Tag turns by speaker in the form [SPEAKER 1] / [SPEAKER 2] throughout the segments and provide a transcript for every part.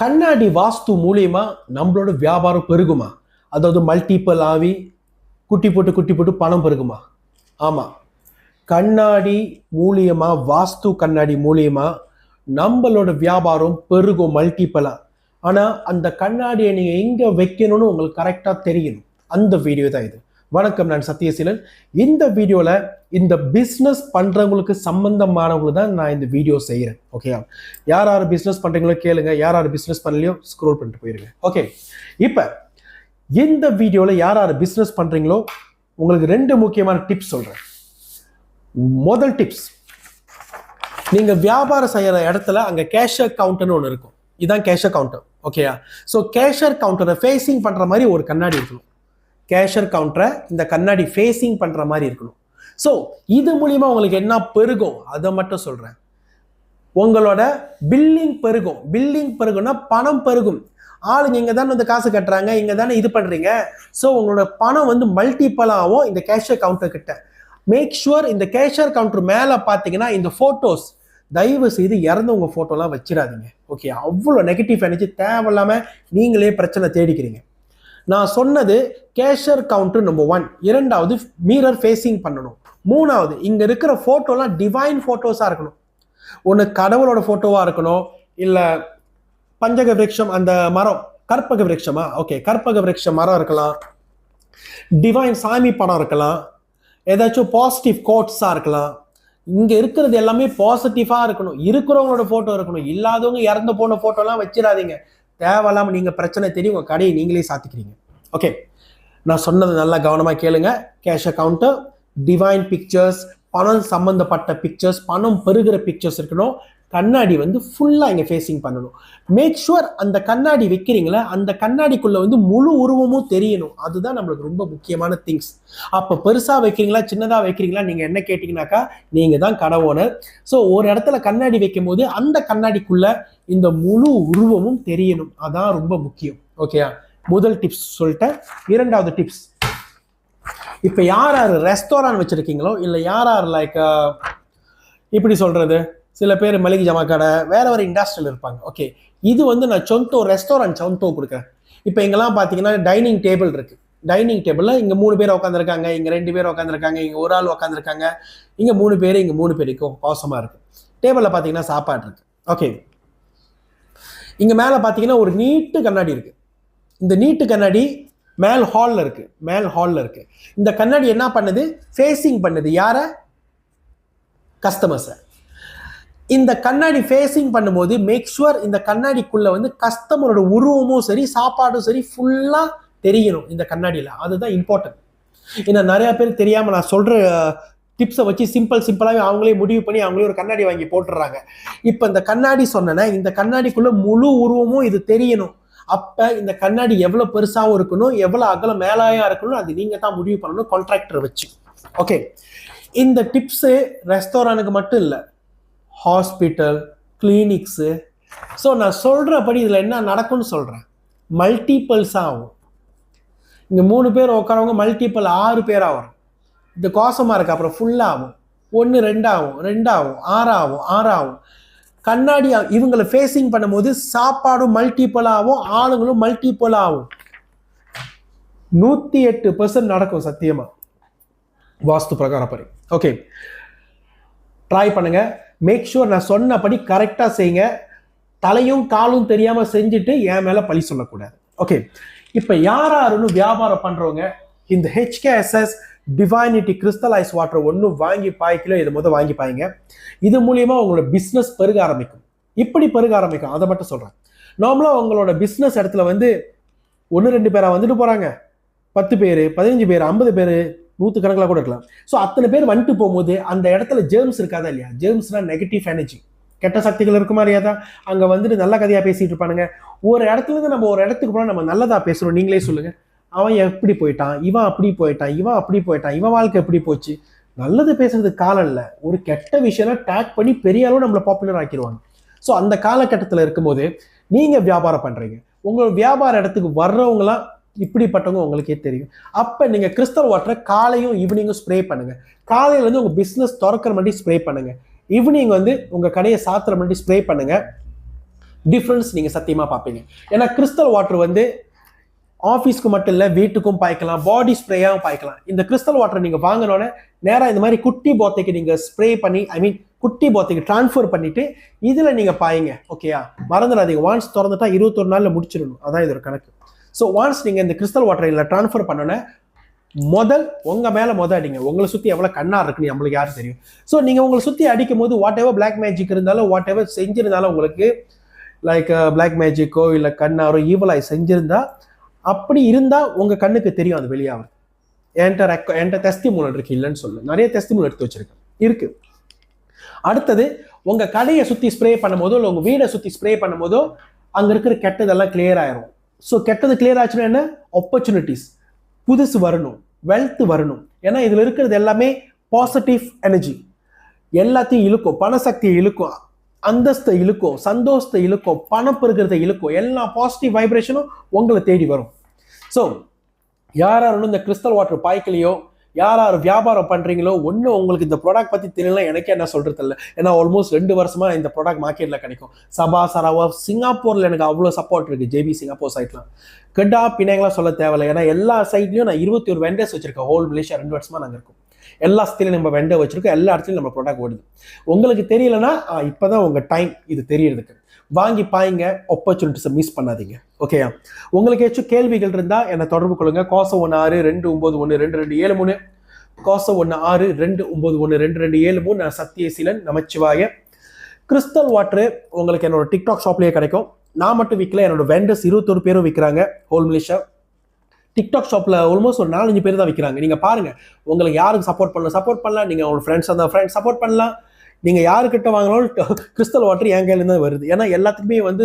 [SPEAKER 1] கண்ணாடி வாஸ்து மூலியமா நம்மளோட வியாபாரம் பெருகுமா? அதாவது மல்டிபிள் ஆவி குட்டி போட்டு பணம் பெருகுமா? ஆமாம். கண்ணாடி மூலியமா, வாஸ்து கண்ணாடி மூலியமா நம்மளோட வியாபாரம் பெருகும் மல்டிபிளா. ஆனால் அந்த கண்ணாடியை நீங்கள் எங்கே வைக்கணும்னு உங்களுக்கு கரெக்டாக தெரியணும். அந்த வீடியோ தான் இது. வணக்கம், நான் சத்யசீலன். இந்த வீடியோவில் இந்த பிஸ்னஸ் பண்ணுறவங்களுக்கு சம்பந்தமானவங்களுக்கு தான் நான் இந்த வீடியோ செய்கிறேன். ஓகேயா? யார் யார் பிஸ்னஸ் பண்ணுறீங்களோ கேளுங்க, யார் யார் பிஸ்னஸ் பண்ணலையோ ஸ்க்ரோல் பண்ணிட்டு போயிருங்க. ஓகே, இப்போ இந்த வீடியோவில் யார் யார் பிஸ்னஸ் பண்ணுறீங்களோ உங்களுக்கு 2 முக்கியமான டிப்ஸ் சொல்கிறேன். முதல் டிப்ஸ், நீங்கள் வியாபாரம் செய்கிற இடத்துல அங்கே கேஷியர் கவுண்டர்னு ஒன்று இருக்கும். இதுதான் கேஷியர் கவுண்டர். ஓகேயா? ஸோ கேஷியர் கவுண்டரை ஃபேஸிங் பண்ணுற மாதிரி ஒரு கண்ணாடி இருக்கணும். கேஷியர் கவுண்டரை இந்த கண்ணாடி ஃபேஸிங் பண்ணுற மாதிரி இருக்கணும். ஸோ இது மூலிமா உங்களுக்கு என்ன பெருகும் அதை மட்டும் சொல்கிறேன். உங்களோட பில்லிங் பெருகும். பில்லிங் பெருகும்னா பணம் பெருகும். ஆளுங்க இங்கே தானே வந்து காசு கட்டுறாங்க, இங்கே தானே இது பண்ணுறீங்க. ஸோ உங்களோட பணம் வந்து மல்டிபிளாகவும் இந்த கேஷியர் கவுண்டர் கிட்ட. மேக் ஷுவர் இந்த கேஷியர் கவுண்டர் மேலே பார்த்தீங்கன்னா இந்த ஃபோட்டோஸ் தயவு செய்து இறந்தவங்க ஃபோட்டோலாம் வச்சிடாதீங்க. ஓகே? அவ்வளோ நெகட்டிவ் எனர்ஜி தேவையில்லாமல் நீங்களே பிரச்சனை தேடிக்கிறீங்க. நான் சொன்னது கேஷியர் கவுண்டர் நம்பர் 1. 2வது மிரர் ஃபேஸிங் பண்ணணும். 3வது இங்கே இருக்கிற ஃபோட்டோலாம் டிவைன் ஃபோட்டோஸாக இருக்கணும். ஒன்று கடவுளோட ஃபோட்டோவாக இருக்கணும், இல்லை பஞ்சக விருட்சம், அந்த மரம் கற்பக விருட்சமா, ஓகே, கற்பக விருட்சம் மரம் இருக்கலாம், டிவைன் சாமி படம் இருக்கலாம், ஏதாச்சும் பாசிட்டிவ் கோட்ஸாக இருக்கலாம். இங்கே இருக்கிறது எல்லாமே பாசிட்டிவாக இருக்கணும். இருக்கிறவங்களோட ஃபோட்டோ இருக்கணும். இல்லாதவங்க இறந்து போன ஃபோட்டோலாம் வச்சிடாதீங்க. தேவையில்லாமல் நீங்கள் பிரச்சனை தெரியும், உங்கள் கடையை நீங்களே சாத்திக்கிறீங்க. ஓகே, நான் சொன்னது நல்லா கவனமாக கேளுங்க. கேஷ் கவுண்டர், டிவைன் பிக்சர்ஸ், பணம் சம்மந்தப்பட்ட பிக்சர்ஸ், பணம் பெருகிற பிக்சர்ஸ் இருக்கணும். கண்ணாடி வந்து ஃபுல்லாக இங்கே ஃபேஸிங் பண்ணணும். மேக் ஷுவர் அந்த கண்ணாடி வைக்கிறீங்களா, அந்த கண்ணாடிக்குள்ளே வந்து முழு உருவமும் தெரியணும். அதுதான் நம்மளுக்கு ரொம்ப முக்கியமான திங்ஸ். அப்போ பெருசாக வைக்கிறீங்களா சின்னதாக வைக்கிறீங்களா நீங்கள் என்ன கேட்டிங்கனாக்கா நீங்கள் தான் கடை ஓனர். ஸோ ஒரு இடத்துல கண்ணாடி வைக்கும் போது அந்த கண்ணாடிக்குள்ளே இந்த முழு உருவமும் தெரியணும். அதான் ரொம்ப முக்கியம். ஓகேயா? முதல் டிப்ஸ் சொல்லிட்டேன். 2வது டிப்ஸ், இப்போ யார் யார் ரெஸ்டாரண்ட் வச்சுருக்கீங்களோ, இல்லை யார் யார் லைக் இப்படி சொல்கிறது, சில பேர் மளிகை ஜமா கடை, வேறு இண்டஸ்ட்ரியல் இருப்பாங்க. ஓகே, இது வந்து நான் ரெஸ்டாரண்ட் சொந்தோ கொடுக்குறேன். இப்போ இங்கெல்லாம் பார்த்தீங்கன்னா டைனிங் டேபிள் இருக்குது. டைனிங் டேபிளில் இங்கே 3 பேர் உட்காந்துருக்காங்க, இங்கே 2 பேர் உட்காந்துருக்காங்க, இங்கே ஒரு ஆள் உட்காந்துருக்காங்க, இங்கே 3 பேர், இங்கே 3 பேருக்கும் பாசமாக இருக்குது. டேபிளில் பார்த்தீங்கன்னா சாப்பாடு இருக்குது. ஓகே, இங்கே மேலே பார்த்தீங்கன்னா ஒரு நீட்டு கண்ணாடி இருக்குது. இந்த நீட்டு கண்ணாடி மேல் ஹாலில் இருக்குது. இந்த கண்ணாடி என்ன பண்ணுது? ஃபேஸிங் பண்ணுது யாரை? கஸ்டமர்ஸை. இந்த கண்ணாடி ஃபேஸிங் பண்ணும்போது மேக் ஷுவர் இந்த கண்ணாடிக்குள்ளே வந்து கஸ்டமரோட உருவமும் சரி, சாப்பாடும் சரி ஃபுல்லாக தெரியணும் இந்த கண்ணாடியில். அதுதான் இம்பார்ட்டன்ட். ஏன்னா நிறையா பேர் தெரியாமல் நான் சொல்கிற டிப்ஸை வச்சு சிம்பிளாகவே அவங்களே முடிவு பண்ணி அவங்களே ஒரு கண்ணாடி வாங்கி போட்டுடுறாங்க. இப்போ இந்த கண்ணாடி சொன்னேன்னா இந்த கண்ணாடிக்குள்ளே முழு உருவமும் இது தெரியணும். அப்போ இந்த கண்ணாடி எவ்வளோ பெருசாகவும் இருக்கணும், எவ்வளோ அகலம் மேலாயாக இருக்கணும், அது நீங்கள் தான் முடிவு பண்ணணும் கான்ட்ராக்டரை வச்சு. ஓகே, இந்த டிப்ஸு ரெஸ்டாரண்ட்டுக்கு மட்டும் இல்லை, ஹாஸ்பிட்டல், கிளினிக்ஸு. ஸோ நான் சொல்கிறபடி இதில் என்ன நடக்கும்னு சொல்கிறேன். மல்டிபிள்ஸாக ஆகும். இங்கே 3 பேர் உட்காரவங்க மல்டிபிள் 6 பேராக வரும். இது கோசமாக இருக்குது. அப்புறம் ஃபுல்லாக ஆகும். 1 2 ஆகும், 2 ஆகும், 6 ஆகும், 6 ஆகும். கண்ணாடி இவங்களை ஃபேஸிங் பண்ணும்போது சாப்பாடும் மல்டிபிள் ஆகும், ஆளுங்களும் மல்டிபிள் ஆகும். 108% நடக்கும் சத்தியமாக வாஸ்து பிரகாரப்படி. ஓகே, ட்ரை பண்ணுங்க. மேக் ஷுவர் நான் சொன்னபடி கரெக்டாக செய்யுங்க. தலையும் காலும் தெரியாமல் செஞ்சுட்டு என் மேலே பழி சொல்லக்கூடாது. ஓகே, இப்போ யாருன்னு வியாபாரம் பண்ணுறவங்க இந்த HKSS டிவைனிட்டி கிறிஸ்டலைஸ் வாட்டர் ஒன்று வாங்கி பாய்க்கிலோ இதை வாங்கி பாய்ங்க. இது மூலியமா உங்களோட பிஸ்னஸ் பெருக ஆரம்பிக்கும். இப்படி பெருக ஆரம்பிக்கும், அதை மட்டும் சொல்கிறேன். நார்மலாக உங்களோட பிஸ்னஸ் இடத்துல வந்து 1 2 பேராக வந்துட்டு போகிறாங்க. 10 பேர், 15 பேர், 50 பேர், 100 கணக்கில் கூட இருக்கலாம். ஸோ அத்தனை பேர் வந்துட்டு போகும்போது அந்த இடத்துல ஜேர்ம்ஸ் இருக்காதா இல்லையா? ஜேர்ம்ஸ்னா நெகட்டிவ் எனர்ஜி, கெட்ட சக்திகள் இருக்குமா இல்லையாதா? அங்கே வந்துட்டு நல்ல கதையாக பேசிகிட்டு இருப்பானுங்க. ஒரு இடத்துலேருந்து நம்ம ஒரு இடத்துக்கு போனால் நம்ம நல்லதாக பேசுகிறோம். நீங்களே சொல்லுங்கள். அவன் எப்படி போயிட்டான், இவன் அப்படி போயிட்டான், இவன் வாழ்க்கை எப்படி போச்சு. நல்லது பேசுறதுக்கு காலம் இல்லை. ஒரு கெட்ட விஷயம் டேக் பண்ணி பெரிய அளவு நம்மளை பாப்புலர் ஆக்கிடுவாங்க. ஸோ அந்த காலகட்டத்தில் இருக்கும்போது நீங்கள் வியாபாரம் பண்ணுறீங்க. உங்களோட வியாபார இடத்துக்கு வர்றவங்களாம் இப்படிப்பட்டவங்க உங்களுக்கே தெரியும். அப்போ நீங்கள் கிறிஸ்டல் வாட்டரை காலையும் ஈவினிங்கும் ஸ்ப்ரே பண்ணுங்கள். காலையில் உங்கள் பிஸ்னஸ் திறக்கிற மாதிரி ஸ்ப்ரே பண்ணுங்கள். ஈவினிங் உங்கள் கடையை சாத்துற மாதிரி ஸ்ப்ரே பண்ணுங்கள். டிஃப்ரென்ஸ் நீங்கள் சத்தியமாக பார்ப்பீங்க. ஏன்னா கிறிஸ்டல் வாட்டர் வந்து ஆஃபீஸ்க்கு மட்டும் இல்லை, வீட்டுக்கும் பாய்க்கலாம், பாடி ஸ்ப்ரேயாகவும் பாய்க்கலாம். இந்த கிறிஸ்டல் வாட்டர் நீங்கள் வாங்கினோன்னே நேராக இந்த மாதிரி குட்டி போத்தைக்கு நீங்கள் ஸ்ப்ரே பண்ணி, குட்டி போத்தைக்கு ட்ரான்ஸ்ஃபர் பண்ணிட்டு இதில் நீங்கள் பாயுங்க. ஓகேயா, மறந்துடாதீங்க. வான்ஸ் திறந்துட்டா 21 நாளில் முடிச்சிடணும், அதான் இது ஒரு கணக்கு. ஸோ வான்ஸ் நீங்கள் இந்த கிறிஸ்டல் வாட்டர் இதில் ட்ரான்ஸ்ஃபர் பண்ணோன்னே உங்கள் மேலே அடிங்க. உங்களை சுற்றி எவ்வளோ கண்ணா இருக்குன்னு நம்மளுக்கு யாரும் தெரியும். ஸோ நீங்கள் உங்களை சுற்றி அடிக்கும் போது வாட் எவர் பிளாக் மேஜிக் இருந்தாலும், வாட் எவர் செஞ்சிருந்தாலும், உங்களுக்கு லைக் பிளாக் மேஜிக்கோ இல்லை கண்ணாரோ ஈவலாய் செஞ்சிருந்தா, அப்படி இருந்தால் உங்கள் கண்ணுக்கு தெரியும் அது வெளியாகும். என்கிட்ட டெஸ்டிமோனியல் இருக்கு, இல்லைன்னு சொல்லு, நிறைய டெஸ்டிமோனியல் எடுத்து வச்சிருக்கேன் இருக்கு. அடுத்தது உங்கள் கடையை சுற்றி ஸ்ப்ரே பண்ணும் போதோ இல்லை உங்கள் வீடை சுற்றி ஸ்ப்ரே பண்ணும் போதோ அங்கே இருக்கிற கெட்டதெல்லாம் கிளியர் ஆயிரும். ஸோ கெட்டது கிளியர் ஆச்சுன்னா என்ன, ஆப்பர்ச்சுனிட்டிஸ், புதுசு வரணும், வெல்த் வரணும். ஏன்னா இதில் இருக்கிறது எல்லாமே பாசிட்டிவ் எனர்ஜி, எல்லாத்தையும் இழுக்கும், பணசக்தியை இழுக்கும், அந்தஸ்தை இழுக்கும், சந்தோஷத்தை இழுக்கும், பணம் பெருக்கிறத இழுக்கும், எல்லா பாசிட்டிவ் வைப்ரேஷனும் உங்களை தேடி வரும். ஸோ யார் இந்த கிறிஸ்டல் வாட்டர் பாய்க்கலையோ, யார் வியாபாரம் பண்ணுறீங்களோ, ஒன்று உங்களுக்கு இந்த ப்ராடக்ட் பற்றி தெரியல, எனக்கே என்ன சொல்கிறது இல்லை. ஏன்னா ஆல்மோஸ்ட் 2 வருஷமாக இந்த ப்ராடக்ட் மார்க்கெட்டில் கிடைக்கும். சபா சரவா சிங்கப்பூரில் எனக்கு அவ்வளோ சப்போர்ட் இருக்குது. ஜேபி சிங்கப்பூர் சைட்லாம் கெட்டா பிணைங்களாம் சொல்ல தேவையில்லை. ஏன்னா எல்லா சைட்லையும் நான் 21 வெண்டர்ஸ் வச்சிருக்கேன். ஹோல் மலேசியா 2 வருஷமாக நாங்கள் இருக்கோம். எல்லா இடத்துலையும் நம்ம வெண்டர் வச்சிருக்கோம், எல்லா இடத்துலையும் நம்ம ப்ராடக்ட் ஓடுது. உங்களுக்கு தெரியலன்னா இப்போ தான் உங்கள் டைம் இது தெரியறதுக்கு. வாங்கி பாய்ங்க, ஆப்பர்ச்சுனிட்டிஸை மிஸ் பண்ணாதீங்க. ஓகேயா, உங்களுக்கு ஏதாச்சும் கேள்விகள் இருந்தால் என்னை தொடர்பு கொள்ளுங்க. கோசம் 16-291-2273, கோசம் 16-291-2273. நான் சத்யசீலன் நமச்சிவாய. கிறிஸ்டல் வாட்டரு உங்களுக்கு என்னோட டிக்டாக் ஷாப்லேயே கிடைக்கும். நான் மட்டும் விற்கல, என்னோட வெண்டர்ஸ் 21 பேரும் விற்கிறாங்க. ஹோல் மலேசியா டிக்டாக் ஷாப்பில் ஆல்மோஸ்ட் ஒரு 4-5 பேர் தான் விற்கிறாங்க. நீங்கள் பாருங்கள், உங்களுக்கு யாருக்கு சப்போர்ட் பண்ணலாம். நீங்கள் உங்களோட ஃப்ரெண்ட்ஸ் அந்த ஃப்ரெண்ட்ஸ் சப்போர்ட் பண்ணலாம். நீங்கள் யாருக்கிட்ட வாங்கினாலும் கிறிஸ்டல் வாட்டர் என் கையிலேருந்து தான் வருது. ஏன்னா எல்லாத்துக்குமே வந்து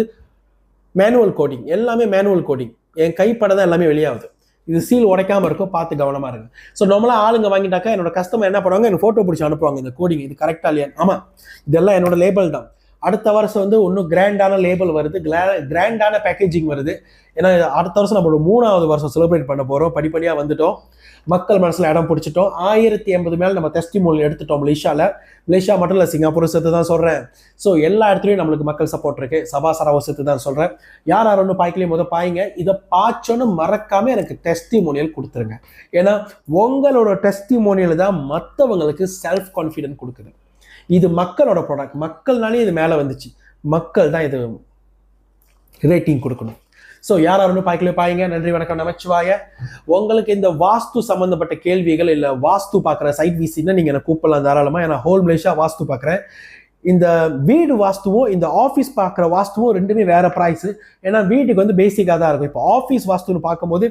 [SPEAKER 1] மேனுவல் கோடிங், எல்லாமே மேனுவல் கோடிங். என் கைப்பட தான் எல்லாமே வெளியாகுது. இது சீல் உடைக்காமல் இருக்கும், பார்த்து கவனமாக இருங்க. ஸோ நம்மளாம் ஆளுங்க வாங்கிட்டாக்கா என்னோட கஸ்டமர் என்ன பண்ணுவாங்க, எனக்கு ஃபோட்டோ பிடிச்சி அனுப்புவாங்க, இந்த கோடிங் இது கரெக்டாக இல்லையா. ஆமாம், இதெல்லாம் என்னோட லேபிள் தான். அடுத்த வருஷம் வந்து இன்னும் கிராண்டான லேபிள் வருது, கிராண்டான பேக்கேஜிங் வருது. ஏன்னா அடுத்த வருஷம் நம்மளோட 3வது வருஷம் செலிப்ரேட் பண்ண போகிறோம். படிப்படியாக வந்துட்டோம், மக்கள் மனசில் இடம் பிடிச்சிட்டோம். 1080 மேலே நம்ம டெஸ்டிமோனியல் எடுத்துட்டோம் மலேசியா மட்டும் இல்லை, சிங்கப்பூர் சேர்த்து தான் சொல்கிறேன். ஸோ எல்லா இடத்துலையும் நம்மளுக்கு மக்கள் சப்போர்ட் இருக்கு. சபா சரவ சேர்த்து தான் சொல்கிறேன். யார் ஒன்று பாய்க்கலையும் பாய்ங்க. இதை பாய்ச்சோன்னு மறக்காம எனக்கு டெஸ்டிமோனியல் கொடுத்துருங்க. ஏன்னா உங்களோட டெஸ்டிமோனியல் தான் மற்றவங்களுக்கு செல்ஃப் கான்ஃபிடென்ட் கொடுக்குது. இது மக்களோட ப்ராடக்ட், மக்கள்னாலே இது மேலே வந்துச்சு, மக்கள் தான் இது ரேட்டிங் கொடுக்கணும். ஸோ யார் பாய்க்கலையோ பாய்ங்க. நன்றி, வணக்கம், நமச்சிவாய. உங்களுக்கு இந்த வாஸ்து சம்பந்தப்பட்ட கேள்விகள் இல்லை வாஸ்து பார்க்குற சைட் விசிட்னா நீங்கள் எனக்கு கூப்பிடலாம் தாராளமாக. ஏன்னா ஹோல் மலேசியா வாஸ்து பார்க்குறேன். இந்த வீடு வாஸ்துவும் இந்த ஆஃபீஸ் பார்க்குற வாஸ்துவும் ரெண்டுமே வேற ப்ரைஸு. ஏன்னா வீட்டுக்கு வந்து பேசிக்காக தான் இருக்கும். இப்போ ஆஃபீஸ் வாஸ்துன்னு பார்க்கும்போது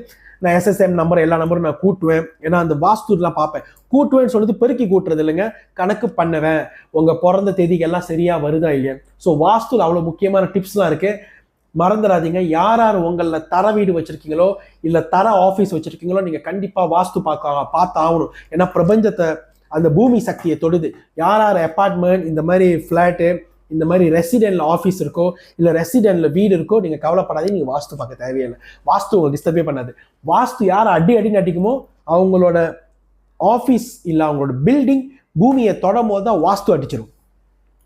[SPEAKER 1] நான் SSM நம்பர் எல்லா நம்பரும் நான் கூட்டுவேன். ஏன்னா அந்த வாஸ்துலாம் பார்ப்பேன். கூட்டுவேன்னு சொல்லிட்டு பெருக்கி கூட்டுறது இல்லைங்க, கணக்கு பண்ணுவேன். உங்கள் பிறந்த தேதிக்கு எல்லாம் சரியாக வருதா இல்லையா. ஸோ வாஸ்துல அவ்வளோ முக்கியமான டிப்ஸ்லாம் இருக்குது, மறந்துடாதீங்க. யார் உங்களில் தர வீடு வச்சிருக்கீங்களோ இல்லை தர ஆஃபீஸ் வச்சிருக்கீங்களோ நீங்கள் கண்டிப்பாக வாஸ்து பார்த்து ஆகணும். ஏன்னா பிரபஞ்சத்தை, அந்த பூமி சக்தியை தொடுது. யார் அப்பார்ட்மெண்ட், இந்த மாதிரி ஃப்ளாட்டு, இந்த மாதிரி ரெசிடென்ட்ல ஆஃபீஸ் இருக்கோ இல்லை ரெசிடென்ட்ல வீடு இருக்கோ, நீங்கள் கவலைப்படாதீங்க, நீங்கள் வாஸ்து பார்க்க தேவையில்லை. வாஸ்து உங்களுக்கு டிஸ்டர்பே பண்ணாது. வாஸ்து யார் அடி நட்டிக்குமோ அவங்களோட ஆஃபீஸ் இல்லை அவங்களோட பில்டிங் பூமியை தொடும் போது தான் வாஸ்து அடிச்சிடும்.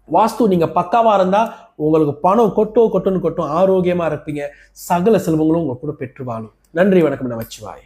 [SPEAKER 1] வாஸ்து நீங்கள் பக்காவாக இருந்தால் உங்களுக்கு பணம் கொட்டும், ஆரோக்கியமாக இருப்பீங்க, சகல செல்வங்களும் உங்க கூட பெற்று வாழும். நன்றி, வணக்கம், நமச்சிவாய.